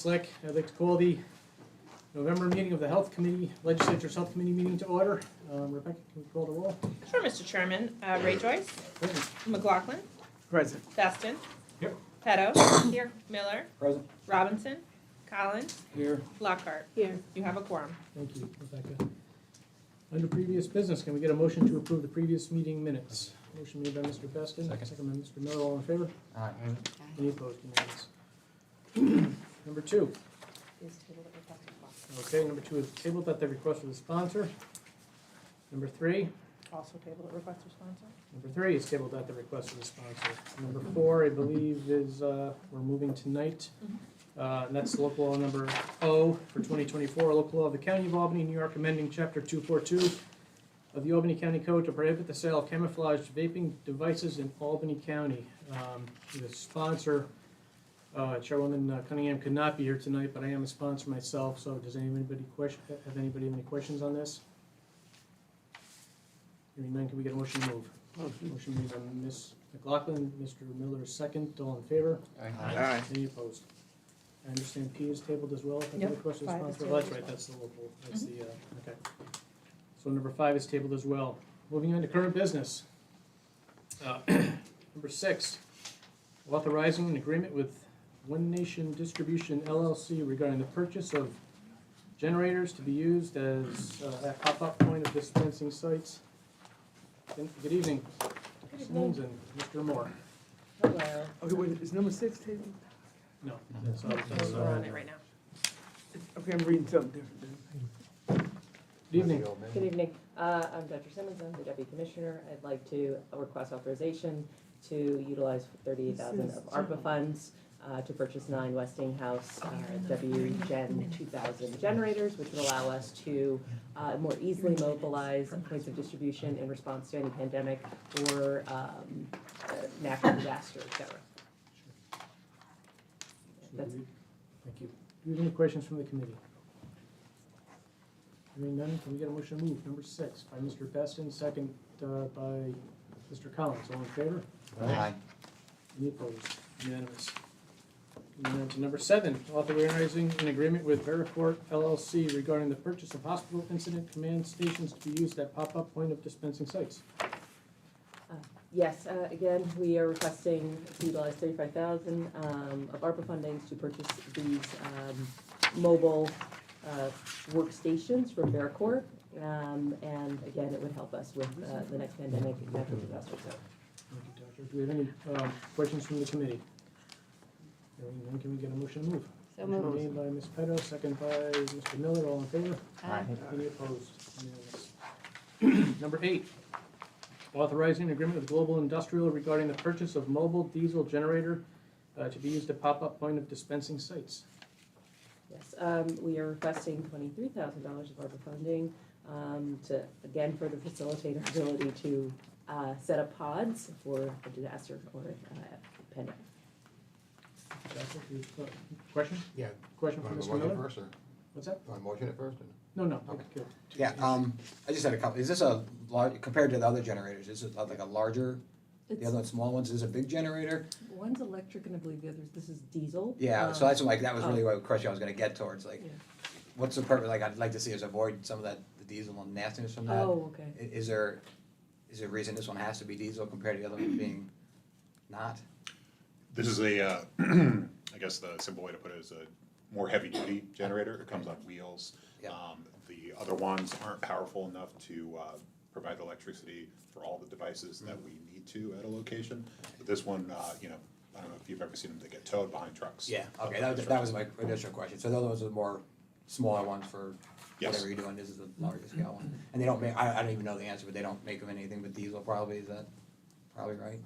Slick, I'd like to call the November meeting of the Health Committee, Legislature's Health Committee meeting to order. Rebecca, can we call the roll? Sure, Mr. Chairman. Ray Joyce, Present. McLaughlin, Present. Feston. Here. Petto. Here. Miller. Present. Robinson. Collins. Here. Lockhart. Here. You have a quorum. Thank you, Rebecca. Under previous business, can we get a motion to approve the previous meeting minutes? Motion made by Mr. Feston, second by Mr. Miller, all in favor? Aye. Any opposed? Unanimous. Number two. Okay, number two is tabled at the request of the sponsor. Number three. Also table at request of sponsor. Number three is tabled at the request of the sponsor. Number four, I believe, is, we're moving tonight. And that's local law number O for 2024, local law of the County of Albany, New York, amending chapter 242 of the Albany County Code to prohibit the sale of camouflaged vaping devices in Albany County. The sponsor, Chairwoman Cunningham, could not be here tonight, but I am a sponsor myself, so does anybody have any questions on this? Hearing none, can we get a motion to move? Motion made by Ms. McLaughlin, Mr. Miller, second, all in favor? Aye. Any opposed? I understand P is tabled as well, if I Yep, have a question, 5 is sponsor, tabled well, that's as right, well. that's the local, that's the, okay. So number 5 is tabled as well. Moving on to current business. Number 6, authorizing an agreement with One Nation Distribution LLC regarding the purchase of generators to be used as a pop-up point of dispensing sites. Good evening, Ms. Simmons and Mr. Moore. Hello. Okay, wait, is number 6 table? No, that's, We're on it right now. Okay, I'm reading something different then. good evening. Good evening. I'm Dr. Simmons. I'm the Deputy Commissioner. I'd like to request authorization to utilize $38,000 of ARPA funds to purchase 9 Westinghouse WGen 2000 generators, which would allow us to more easily mobilize points of distribution in response to any pandemic or natural disaster, et cetera. That's- Thank you. Do we have any questions from the committee? Hearing none, can we get a motion to move? Number 6 by Mr. Feston, second by Mr. Collins. All in favor? Aye. Any opposed? Unanimous. Moving on to number 7, authorizing an agreement with Veriport LLC regarding the purchase of hospital incident command stations to be used at pop-up point of dispensing sites. Yes, again, we are requesting to utilize $35,000 of ARPA fundings to purchase these mobile workstations from Vericore. And again, it would help us with the next pandemic and natural disaster. So, Thank you, Doctor. Do we have any questions from the committee? Hearing none, can we get a motion to move? So Motion moved. made by Ms. Petto, second by Mr. Miller. All in favor? Aye. Any opposed? Unanimous. Number 8, authorizing an agreement with Global Industrial regarding the purchase of mobile diesel generator to be used at pop-up point of dispensing sites. yes, we are requesting $23,000 of ARPA funding to, again, further facilitate our ability to set up pods for a disaster or a pandemic. Doctor, do you have a question? Yeah. Question from Want to Mr. motion it Miller? first, or What's that? want to motion it first? Or? No, Okay. good. Yeah, I just had a couple, is this a large, compared to the other generators, is it like a larger, the other small ones, is it a big generator? One's electric and I believe the other's, this is diesel. Yeah, so that's like, that was really what question I was gonna get towards, like, Yeah. what's the purpose, like, I'd like to see us avoid some of that, the diesel and nastiness from that. Oh, okay. Is there a reason this one has to be diesel compared to the other one being not? This is a, I guess the simple way to put it is a more heavy-duty generator. It comes on wheels. Yeah. The other ones aren't powerful enough to provide the electricity for all the devices that we need to at a location. But this one, I don't know if you've ever seen them, they get towed behind trucks. Yeah, okay, that was my initial question, so the other ones are more smaller ones for Yes. whatever you're doing, this is the larger scale one. And they don't make, I don't even know the answer, but they don't make them anything but diesel probably, is that probably right?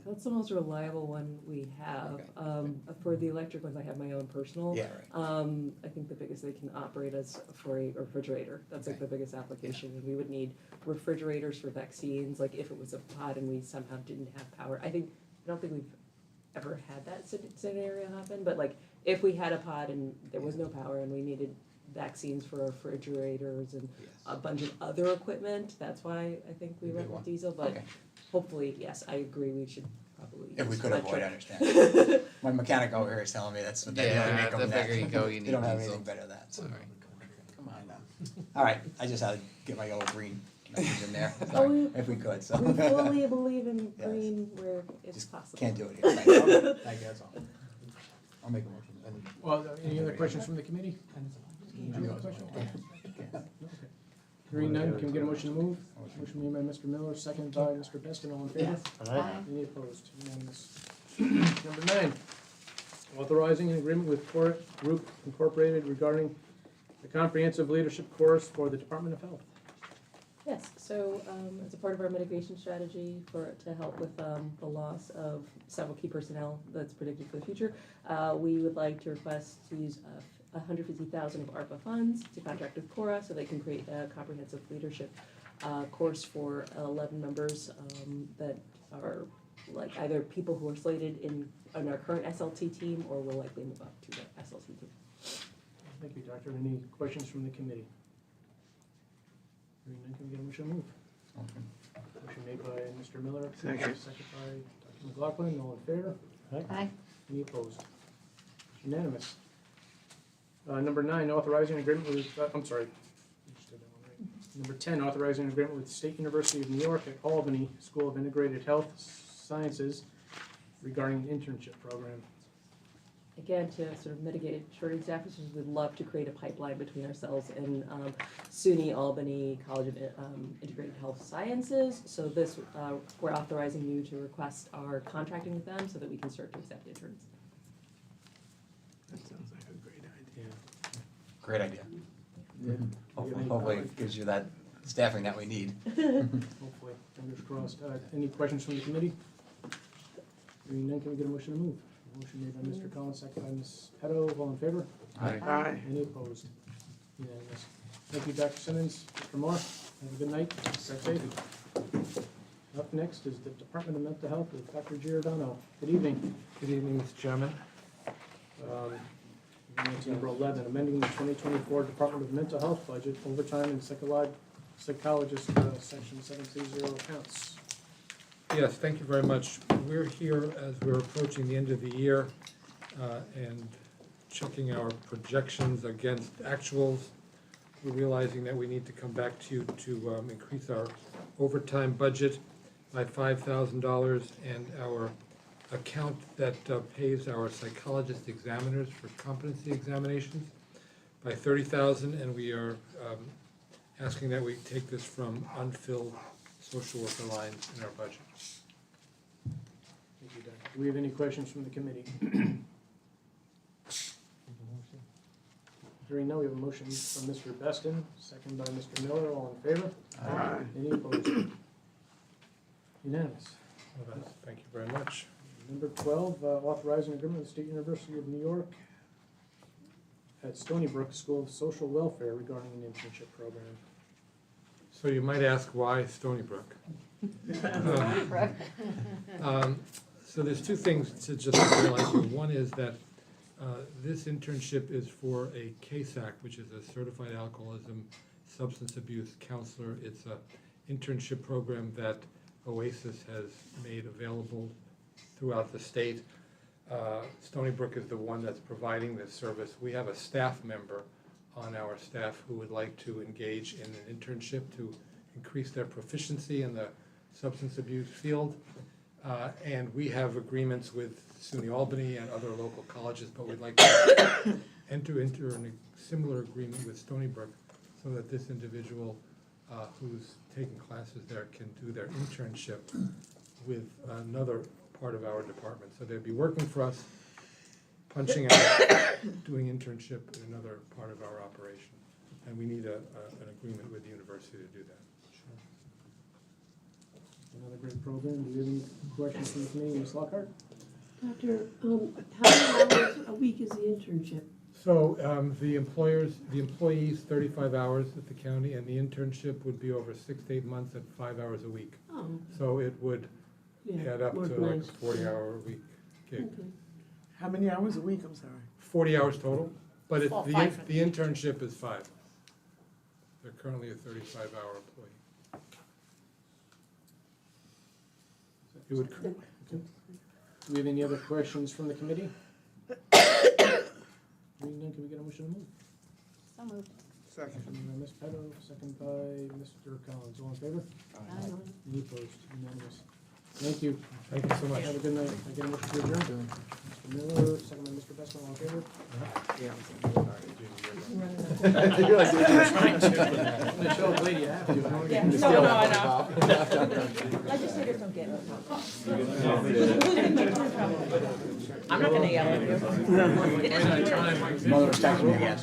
That's the most reliable one we have. Okay. For the electric ones, I have my own personal. Yeah, right. I think the biggest they can operate is for a refrigerator. That's like Okay. the biggest application. And we would need refrigerators for vaccines, like if it was a pod and we somehow didn't have power. I don't think we've ever had that scenario happen, but like if we had a pod and there was no power and we needed vaccines for refrigerators and Yes. a bunch of other equipment, that's why I think we You went did with one. diesel, but Okay. hopefully, yes, I agree, we should probably we If we use could avoid, I electric. understand. My mechanic over here is telling me that's what they really Yeah, make them the now. bigger you go, you They don't need have diesel. anything better than that, so. Sorry. Come on now. All right, I just had to get my yellow green message in there, Oh, we- if we could, so. We fully believe in Yes. green where it's Just possible. can't do it here. Thank you. Okay, thank you, that's all. I'll make a motion. Well, any other questions from the committee? Do you have a question? Okay. Hearing none, can we get a motion to move? Motion made by Mr. Miller, seconded by Mr. Beston, all in favor? Any opposed? Unanimous. Number 9, authorizing an agreement with Core Group Incorporated regarding the comprehensive leadership course for the Department of Health. Yes, so as a part of our mitigation strategy to help with the loss of several key personnel that's predicted for the future, we would like to request to use $150,000 of ARPA funds to contract with Cora so they can create a comprehensive leadership course for 11 members that are like either people who are slated in our current SLT team or will likely move up to the SLT team. Thank you, Doctor. Any questions from the committee? Hearing none, can we get a motion to move? Motion made by Mr. Miller. Second. Second by Dr. McLaughlin, all in favor? Aye. Any opposed? Unanimous. Number 9, authorizing an agreement with, I'm sorry. I just did that one right. Number 10, authorizing an agreement with the State University of New York at Albany School of Integrated Health Sciences regarding an internship program. Again, to sort of mitigate shortage staff, we'd love to create a pipeline between ourselves and SUNY Albany College of Integrated Health Sciences. So this, we're authorizing you to request our contracting with them so that we can start to accept interns. That sounds like a great idea. Great idea. Yeah. Hopefully it gives you that staffing that we need. Hopefully, fingers crossed. Any questions from the committee? Hearing none, can we get a motion to move? Motion made by Mr. Collins, second by Ms. Petto, all in favor? Aye. Any opposed? Unanimous. Thank you, Dr. Simmons. Mr. Moore, have a good night. Stay safe. Up next is the Department of Mental Health with Dr. Giordano. Good evening. Good evening, Mr. Chairman. Moving on to number 11, amending the 2024 Department of Mental Health budget, overtime and psychologist, section 730 accounts. Yes, thank you very much. We're here as we're approaching the end of the year and checking our projections against actuals. We're realizing that we need to come back to you to increase our overtime budget by $5,000 and our account that pays our psychologist examiners for competency examinations by $30,000, and we are asking that we take this from unfilled social worker lines in our budget. Thank you, Doctor. Do we have any questions from the committee? Hearing none, we have a motion from Mr. Beston, second by Mr. Miller, all in favor? Aye. Any opposed? Unanimous. Well, that's- Thank you very much. Number 12, authorizing agreement with the State University of New York at Stony Brook School of Social Welfare regarding an internship program. So you might ask, why Stony Brook? So there's two things to just realize here. One is that this internship is for a CASAC, which is a Certified Alcoholism Substance Abuse Counselor. It's an internship program that OASIS has made available throughout the state. Stony Brook is the one that's providing this service. We have a staff member on our staff who would like to engage in an internship to increase their proficiency in the substance abuse field. And we have agreements with SUNY Albany and other local colleges, but we'd like to enter into a similar agreement with Stony Brook so that this individual who's taking classes there can do their internship with another part of our department. So they'd be working for us, punching out, doing internship in another part of our operation. And we need an agreement with the university to do that. Another great program. Do you have any questions from the committee, Ms. Lockhart? Doctor, how many hours a week is the internship? So the employees, 35 hours at the county, and the internship would be over 6 to 8 months at 5 hours a week. Oh, So it would yeah. add up to work like nice. a 40-hour-a-week gig. Okay. How many hours a week, I'm sorry? 40 hours total, but Well, the 5 for the internship is 5. They're currently a 35-hour employee. It would, Do we have any other questions from the committee? Hearing none, can we get a motion to move? So moved. Second. Motion by Ms. Petto, second by Mr. Collins. All in favor? Any opposed? Unanimous. Thank you. Thank you so much. Have a good night. I get a motion to adjourn. Mr. Miller, second by Mr. Bessel, all in favor? I'm gonna show a lady I have to. No, I know. Legislators don't get it. I'm not gonna yell at you. Mother was texting me again.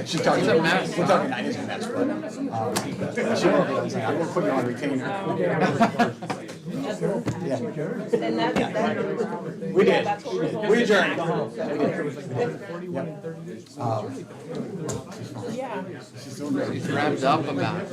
She's talking, we're talking, I didn't mess, but, she was like, I'm gonna put you on retainer. Yeah. And that's, We did. that's what we're supposed We to adjourned. do. 41 and 38. Yeah. Wrapped up about it.